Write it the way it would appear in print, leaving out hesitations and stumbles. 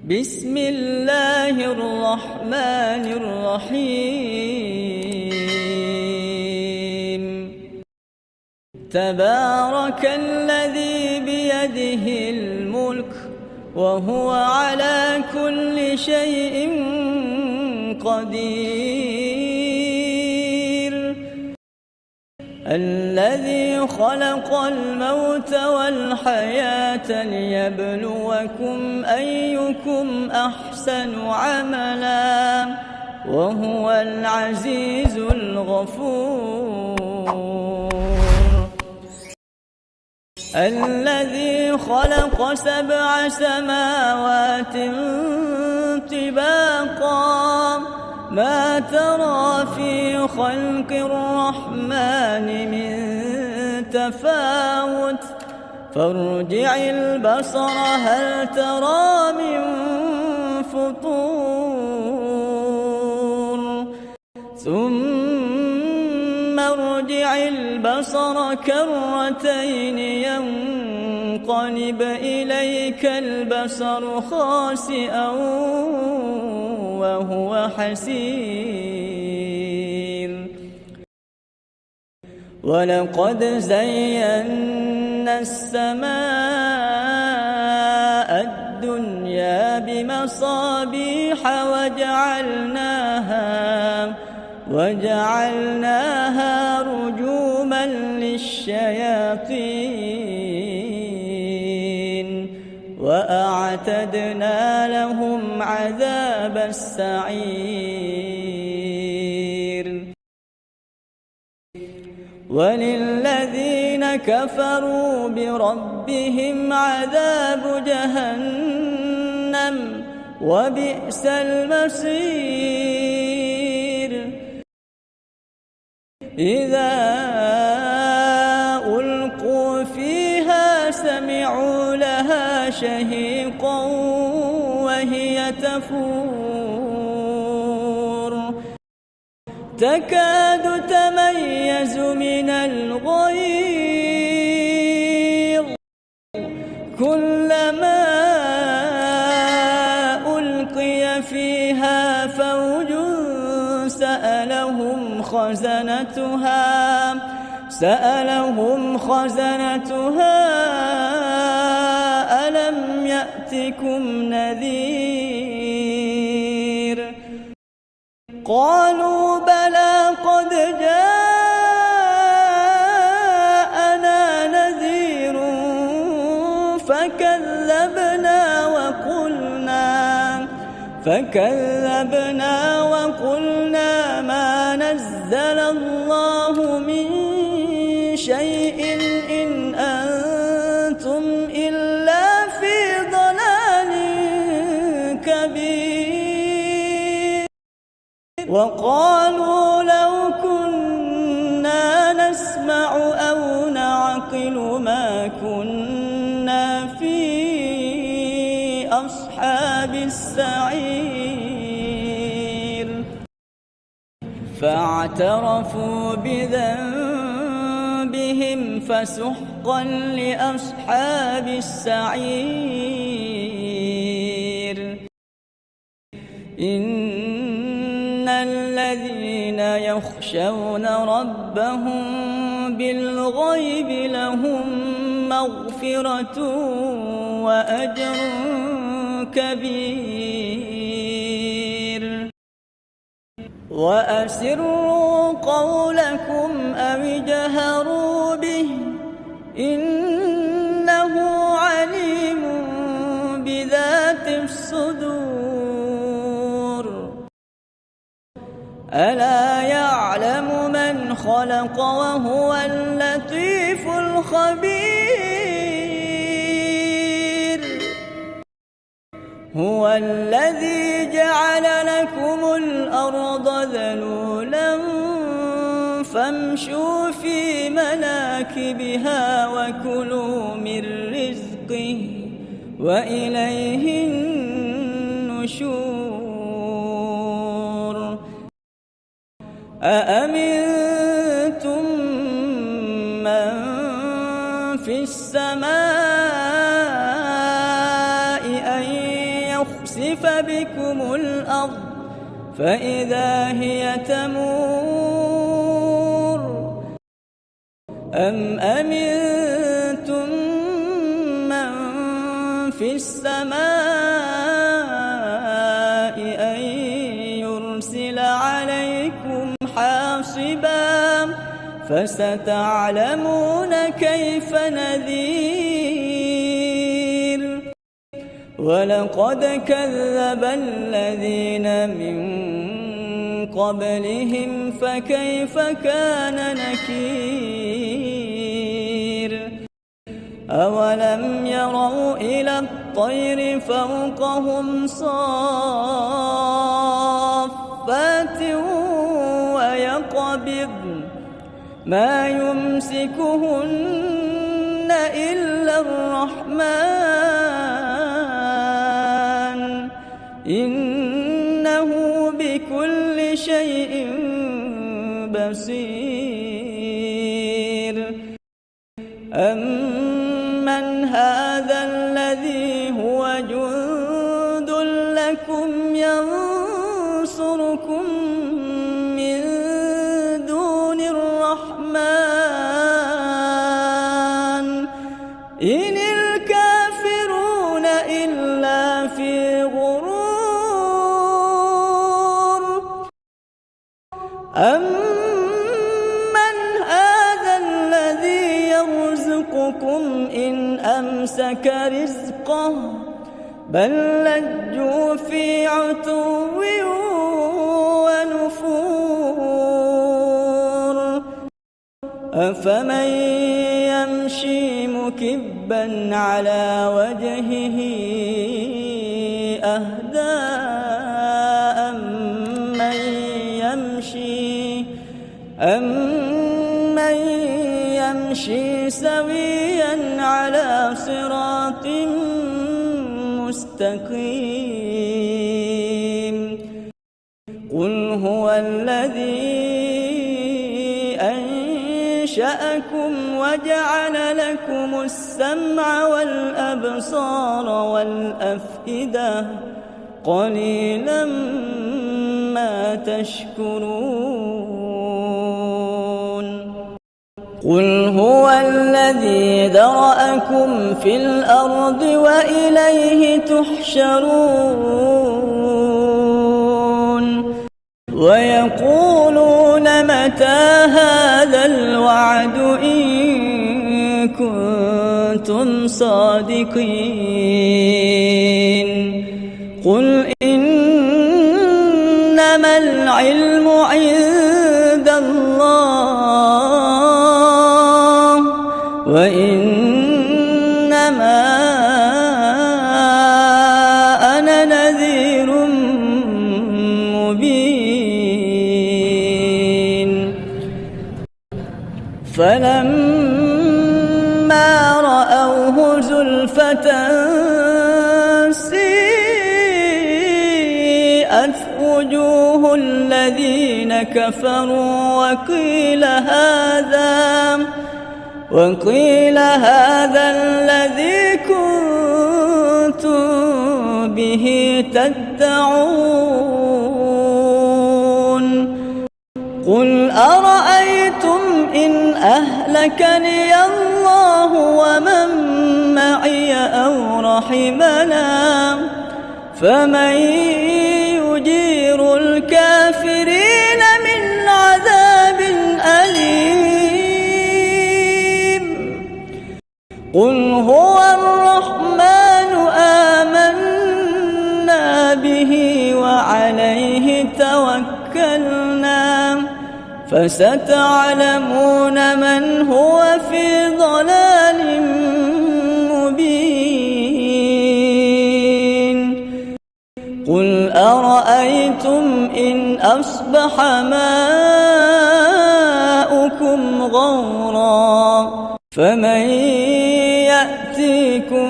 بسم الله الرحمن الرحيم تبارك الذي بيده الملك وهو على كل شيء قدير الذي خلق الموت والحياة ليبلوكم أيكم أحسن عملا وهو العزيز الغفور الذي خلق 7 سماوات طباقا ما ترى في خلق الرحمن من تفاوت فارجع البصر هل ترى من فطور ثم ارجع البصر كرتين ينقلب إليك البصر خاسئا وهو حسير ولقد زينا السماء الدنيا بمصابيح وجعلناها رجوما للشياطين وأعتدنا لهم عذاب السعير وللذين كفروا بربهم عذاب جهنم وبئس المصير إذا ألقوا فيها سمعوا لها شهيقا وهي تفور تكاد تميز من الغيظ كلما ألقي فيها فوج سألهم خزنتها ألم يأتكم نذير قالوا بلى قد جاءنا نذير فكذبنا وقلنا ما نزل الله من شيء إن أنتم إلا في ضلال كبير وقالوا لو كنا نسمع أو نعقل ما كنا في أصحاب السعير فاعترفوا بذنبهم فسحقا لأصحاب السعير إن الذين يخشون ربهم بالغيب لهم مغفرة وأجر كبير وأسروا قولكم أو اجهروا به إنه عليم بذات الصدور ألا يعلم من خلق وهو اللطيف الخبير هو الذي جعل لكم الأرض ذلولا فامشوا في مناكبها وكلوا من رزقه وإليه النشور أأمنتم من في السماء أن يخسف بكم الأرض فإذا هي تمور أم أمنتم من في السماء أن يرسل عليكم حاصبا فستعلمون كيف نذير ولقد كذب الذين من قبلهم فكيف كان نكير أولم يروا إلى الطير فوقهم صافات ويقبضن ما يمسكهن إلا الرحمن إنه بكل شيء بصير أمن هذا الذي هو جند لكم ينصركم من دون الرحمن إن الكافرون إلا في غرور أمن هذا الذي يرزقكم إن أمسك رزقه بل لجوا في عتو ونفور أفمن يمشي مكبا على وجهه أهدى أمن يمشي سويا على صراط مستقيم قل هو الذي أنشأكم وجعل لكم السمع والأبصار والأفئدة قليلا ما تشكرون قل هو الذي ذرأكم في الأرض وإليه تحشرون ويقولون متى هذا الوعد إن كنتم صادقين قل إنما العلم عند الله وإنما أنا نذير مبين فلما رأوه زلفة سيئت وجوه الذين كفروا وقيل هذا الذي كنتم به تدعون قل أرأيتم إن أهلكني الله ومن معي أو رحمنا فمن يجير الكافرين من عذاب أليم قل هو الرحمن آمنا به وعليه توكلنا فستعلمون من هو في ضلال مبين قل أرأيتم إن أصبح ماؤكم غورا فمن يأتيكم